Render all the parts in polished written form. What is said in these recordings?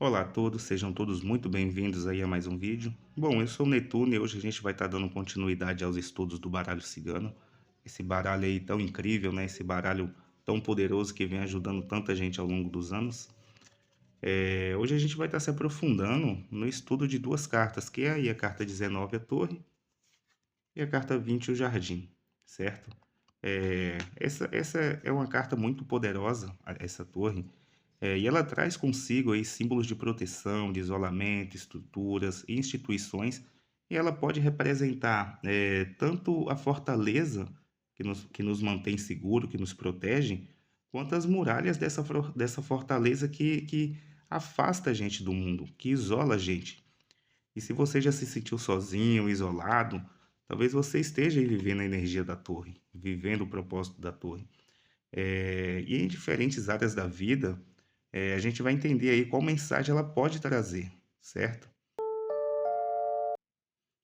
Olá a todos, sejam todos muito bem-vindos aí a mais um vídeo. Bom, eu sou o Netuno e hoje a gente vai estar dando continuidade aos estudos do baralho cigano. Esse baralho aí tão incrível, né? Esse baralho tão poderoso que vem ajudando tanta gente ao longo dos anos. Hoje a gente vai estar se aprofundando no estudo de duas cartas, que é aí a carta 19, a Torre, e a carta 20, o Jardim, certo? Essa é uma carta muito poderosa, essa Torre, e ela traz consigo aí símbolos de proteção, de isolamento, estruturas e instituições, e ela pode representar tanto a fortaleza que nos mantém seguro, que nos protege, quanto as muralhas dessa fortaleza que afasta a gente do mundo, que isola a gente. E se você já se sentiu sozinho, isolado, talvez você esteja aí vivendo a energia da torre, vivendo o propósito da torre. E em diferentes áreas da vida, a gente vai entender aí qual mensagem ela pode trazer, certo?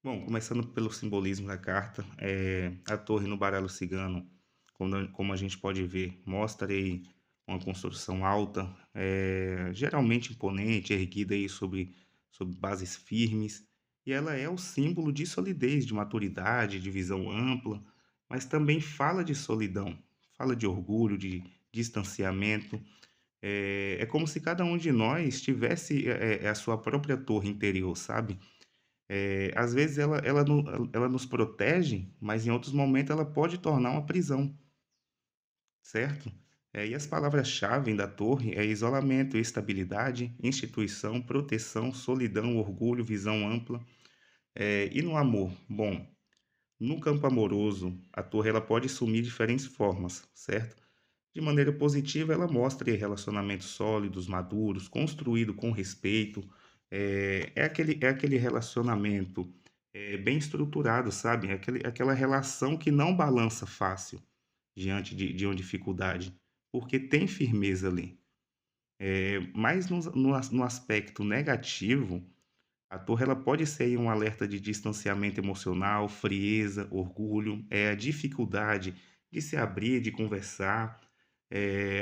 Bom, começando pelo simbolismo da carta, a torre no baralho cigano, como a gente pode ver, mostra aí uma construção alta, geralmente imponente, erguida aí sobre bases firmes, e ela é o símbolo de solidez, de maturidade, de visão ampla, mas também fala de solidão, fala de orgulho, de distanciamento. É como se cada um de nós tivesse a sua própria torre interior, sabe? Às vezes ela nos protege, mas em outros momentos ela pode tornar uma prisão, certo? E as palavras-chave da torre é isolamento, estabilidade, instituição, proteção, solidão, orgulho, visão ampla. E no amor? Bom, no campo amoroso, a torre ela pode assumir diferentes formas, certo? De maneira positiva, ela mostra aí relacionamentos sólidos, maduros, construído com respeito. É aquele relacionamento bem estruturado, sabe? Aquela relação que não balança fácil diante de uma dificuldade, porque tem firmeza ali. Mas no aspecto negativo, a torre ela pode ser aí um alerta de distanciamento emocional, frieza, orgulho, a dificuldade de se abrir, de conversar,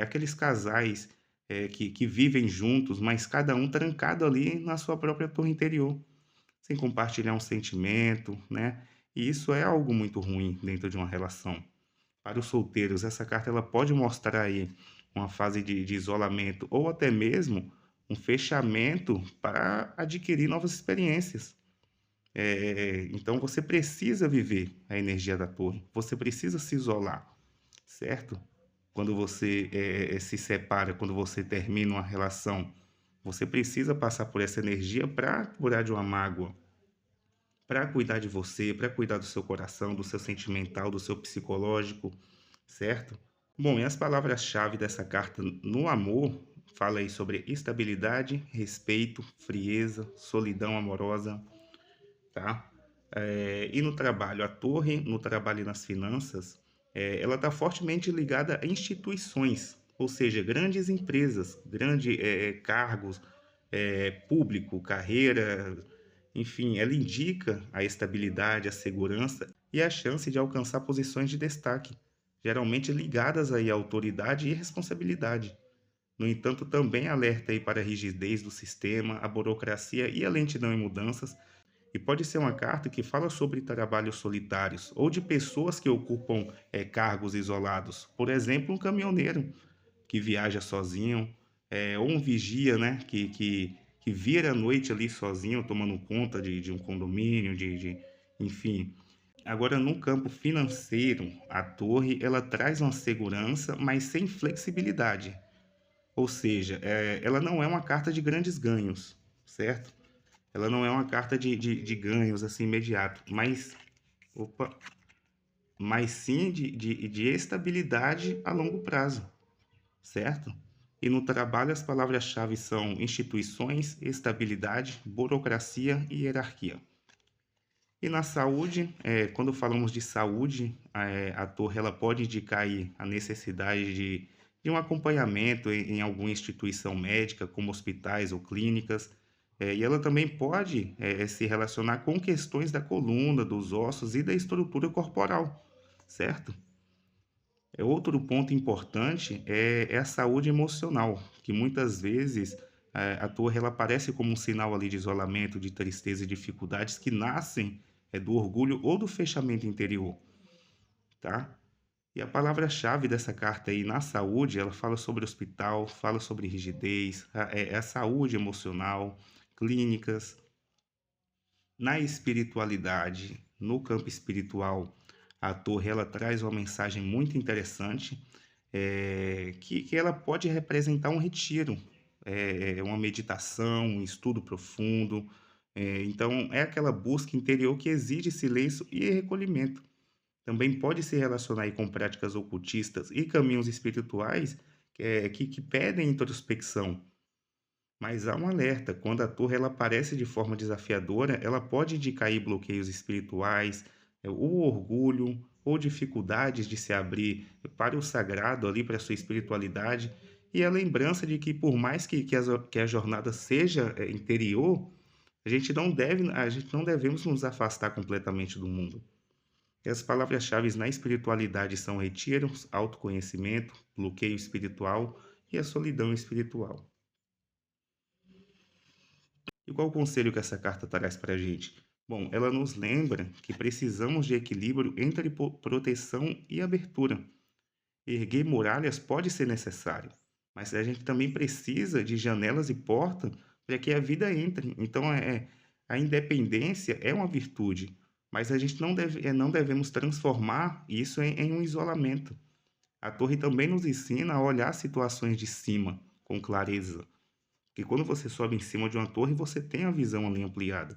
aqueles casais que vivem juntos, mas cada um trancado ali na sua própria torre interior, sem compartilhar um sentimento, né? E isso é algo muito ruim dentro de uma relação. Para os solteiros, essa carta ela pode mostrar aí uma fase de isolamento ou até mesmo um fechamento para adquirir novas experiências. Então você precisa viver a energia da torre, você precisa se isolar, certo? Quando você se separa, quando você termina uma relação, você precisa passar por essa energia para curar de uma mágoa, para cuidar de você, para cuidar do seu coração, do seu sentimental, do seu psicológico, certo? Bom, e as palavras-chave dessa carta no amor fala aí sobre estabilidade, respeito, frieza, solidão amorosa, tá? E no trabalho, a torre, no trabalho e nas finanças, ela está fortemente ligada a instituições, ou seja, grandes empresas, grandes cargos, público, carreira, enfim, ela indica a estabilidade, a segurança e a chance de alcançar posições de destaque, geralmente ligadas aí à autoridade e responsabilidade. No entanto, também alerta aí para a rigidez do sistema, a burocracia e a lentidão em mudanças, e pode ser uma carta que fala sobre trabalhos solitários ou de pessoas que ocupam cargos isolados. Por exemplo, um caminhoneiro que viaja sozinho, ou um vigia, né, que vira à noite ali sozinho, tomando conta de um condomínio, enfim. Agora, no campo financeiro, a torre ela traz uma segurança, mas sem flexibilidade. Ou seja, ela não é uma carta de grandes ganhos, certo? Ela não é uma carta de ganhos assim imediato, opa, mas sim de estabilidade a longo prazo, certo? E no trabalho as palavras-chave são instituições, estabilidade, burocracia e hierarquia. E na saúde, quando falamos de saúde, a torre ela pode indicar aí a necessidade de um acompanhamento em alguma instituição médica, como hospitais ou clínicas, e ela também pode se relacionar com questões da coluna, dos ossos e da estrutura corporal, certo? Outro ponto importante é a saúde emocional, que muitas vezes A torre ela aparece como um sinal ali de isolamento, de tristeza e dificuldades que nascem do orgulho ou do fechamento interior, tá? E a palavra-chave dessa carta aí na saúde, ela fala sobre hospital, fala sobre rigidez, a saúde emocional, clínicas, na espiritualidade, no campo espiritual, a torre ela traz uma mensagem muito interessante, que ela pode representar um retiro, uma meditação, um estudo profundo. Então, é aquela busca interior que exige silêncio e recolhimento. Também pode se relacionar aí com práticas ocultistas e caminhos espirituais que pedem introspecção. Mas há um alerta: quando a torre ela aparece de forma desafiadora, ela pode indicar aí bloqueios espirituais, o orgulho ou dificuldades de se abrir para o sagrado ali, para a sua espiritualidade, e a lembrança de que por mais que a jornada seja interior, a gente não devemos nos afastar completamente do mundo. E as palavras-chave na espiritualidade são retiro, autoconhecimento, bloqueio espiritual e a solidão espiritual. E qual o conselho que essa carta traz para a gente? Bom, ela nos lembra que precisamos de equilíbrio entre proteção e abertura. Erguer muralhas pode ser necessário, mas a gente também precisa de janelas e portas para que a vida entre. Então, a independência é uma virtude, mas a gente não devemos transformar isso em um isolamento. A torre também nos ensina a olhar situações de cima com clareza. Porque quando você sobe em cima de uma torre, você tem a visão ali ampliada.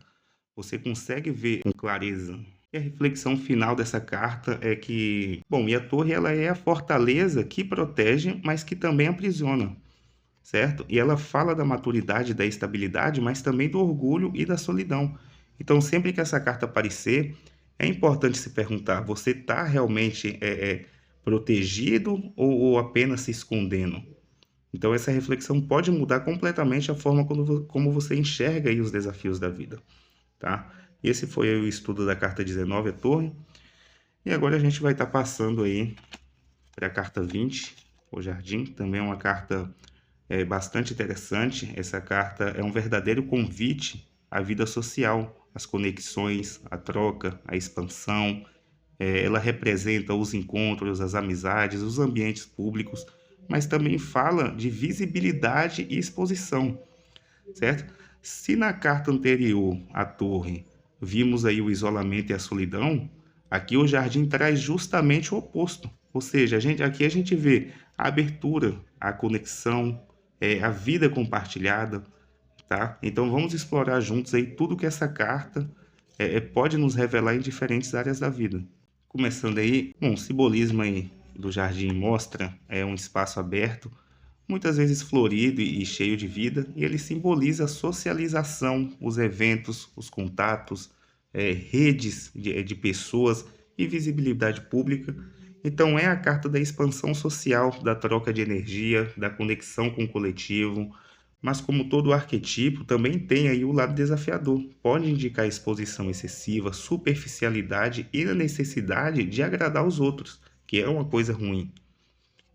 Você consegue ver com clareza. E a reflexão final dessa carta é que, bom, e a torre ela é a fortaleza que protege, mas que também aprisiona, certo? E ela fala da maturidade, da estabilidade, mas também do orgulho e da solidão. Então, sempre que essa carta aparecer, é importante se perguntar: você está realmente protegido ou apenas se escondendo? Então, essa reflexão pode mudar completamente a forma como você enxerga aí os desafios da vida, tá? Esse foi o estudo da carta 19, a torre. E agora a gente vai estar passando aí para a carta 20, o jardim. Também é uma carta bastante interessante. Essa carta é um verdadeiro convite à vida social, às conexões, à troca, à expansão. Ela representa os encontros, as amizades, os ambientes públicos, mas também fala de visibilidade e exposição, certo? Se na carta anterior, a torre, vimos aí o isolamento e a solidão, aqui o jardim traz justamente o oposto. Ou seja, aqui a gente vê a abertura, a conexão, a vida compartilhada, tá? Então vamos explorar juntos aí tudo que essa carta pode nos revelar em diferentes áreas da vida. Começando aí, bom, o simbolismo aí do jardim mostra um espaço aberto, muitas vezes florido e cheio de vida, e ele simboliza a socialização, os eventos, os contatos, redes de pessoas e visibilidade pública. Então é a carta da expansão social, da troca de energia, da conexão com o coletivo, mas como todo arquetipo, também tem aí o lado desafiador. Pode indicar exposição excessiva, superficialidade e a necessidade de agradar os outros, que é uma coisa ruim.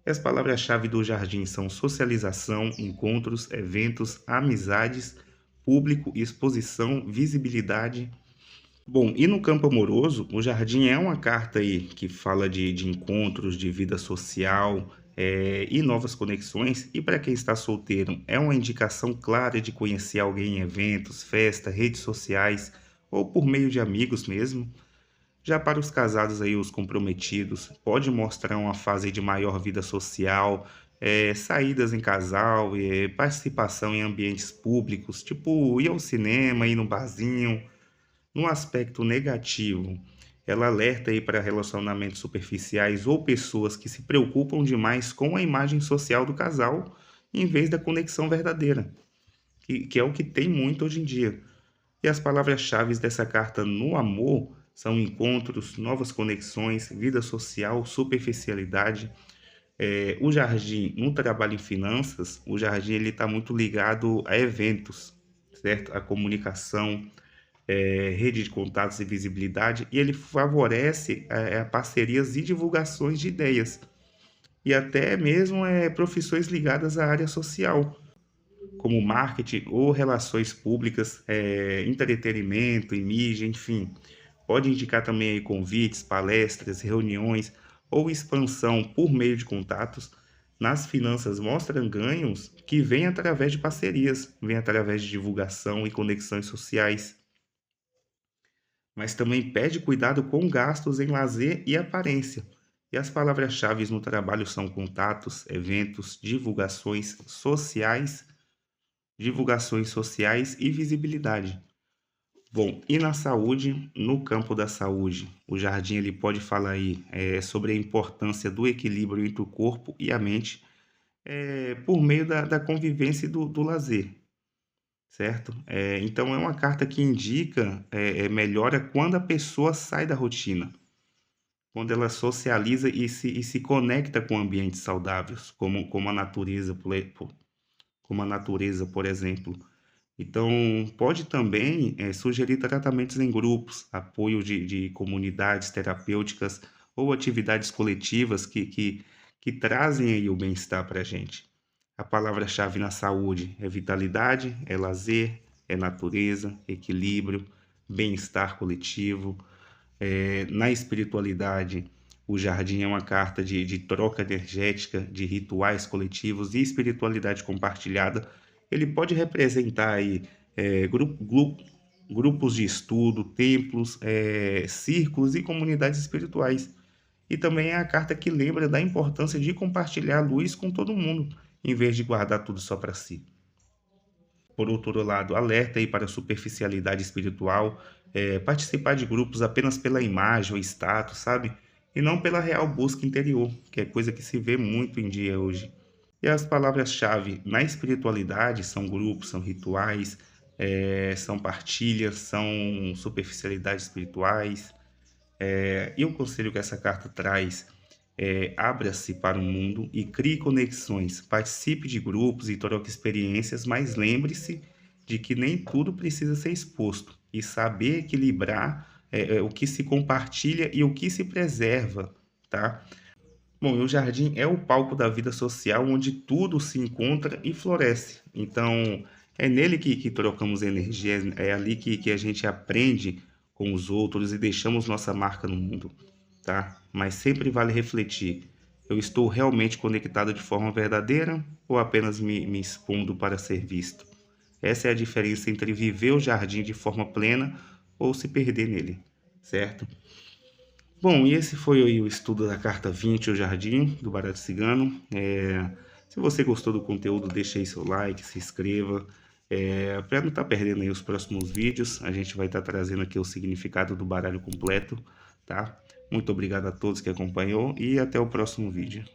As palavras-chave do jardim são socialização, encontros, eventos, amizades, público, exposição, visibilidade. Bom, e no campo amoroso, o jardim é uma carta aí que fala de encontros, de vida social, e novas conexões. E para quem está solteiro, é uma indicação clara de conhecer alguém em eventos, festas, redes sociais ou por meio de amigos mesmo. Já para os casados aí, os comprometidos, pode mostrar uma fase de maior vida social, saídas em casal, participação em ambientes públicos, tipo ir ao cinema, ir no barzinho. No aspecto negativo, ela alerta aí para relacionamentos superficiais ou pessoas que se preocupam demais com a imagem social do casal, em vez da conexão verdadeira, que é o que tem muito hoje em dia. E as palavras-chave dessa carta no amor são encontros, novas conexões, vida social, superficialidade. O jardim, no trabalho em finanças, o jardim ele está muito ligado a eventos, certo? A comunicação, rede de contatos e visibilidade, e ele favorece parcerias e divulgações de ideias, e até mesmo profissões ligadas à área social, como marketing ou relações públicas, entretenimento e mídia, enfim. Pode indicar também aí convites, palestras, reuniões ou expansão por meio de contatos. Nas finanças mostram ganhos que vêm através de parcerias, vêm através de divulgação e conexões sociais, mas também pede cuidado com gastos em lazer e aparência. E as palavras-chave no trabalho são contatos, eventos, divulgações sociais e visibilidade. Bom, e na saúde, no campo da saúde, o jardim ele pode falar aí sobre a importância do equilíbrio entre o corpo e a mente por meio da convivência e do lazer, certo? Então é uma carta que indica melhora quando a pessoa sai da rotina, quando ela socializa e se conecta com ambientes saudáveis, como a natureza, como a natureza, por exemplo. Então, pode também sugerir tratamentos em grupos, apoio de comunidades terapêuticas ou atividades coletivas que trazem aí o bem-estar para a gente. A palavra-chave na saúde é vitalidade, é lazer, é natureza, equilíbrio, bem-estar coletivo. Na espiritualidade, o jardim é uma carta de troca energética, de rituais coletivos e espiritualidade compartilhada. Ele pode representar aí grupos de estudo, templos, círculos e comunidades espirituais. E também é a carta que lembra da importância de compartilhar a luz com todo mundo, em vez de guardar tudo só para si. Por outro lado, alerta aí para a superficialidade espiritual, participar de grupos apenas pela imagem ou status, sabe? E não pela real busca interior, que é coisa que se vê muito em dia hoje. E as palavras-chave na espiritualidade são grupos, são rituais, são partilhas, são superficialidades espirituais. E o conselho que essa carta traz abra-se para o mundo e crie conexões, participe de grupos e troque experiências, mas lembre-se de que nem tudo precisa ser exposto e saber equilibrar o que se compartilha e o que se preserva, tá? Bom, e o jardim é o palco da vida social onde tudo se encontra e floresce. Então, é nele que trocamos energia, é ali que a gente aprende com os outros e deixamos nossa marca no mundo, tá? Mas sempre vale refletir: eu estou realmente conectado de forma verdadeira ou apenas me expondo para ser visto? Essa é a diferença entre viver o jardim de forma plena ou se perder nele, certo? Bom, e esse foi aí o estudo da carta 20, o Jardim, do Baralho Cigano. Se você gostou do conteúdo, deixa aí seu like, se inscreva. Para não estar perdendo aí os próximos vídeos, a gente vai estar trazendo aqui o significado do baralho completo, tá? Muito obrigado a todos que acompanhou e até o próximo vídeo.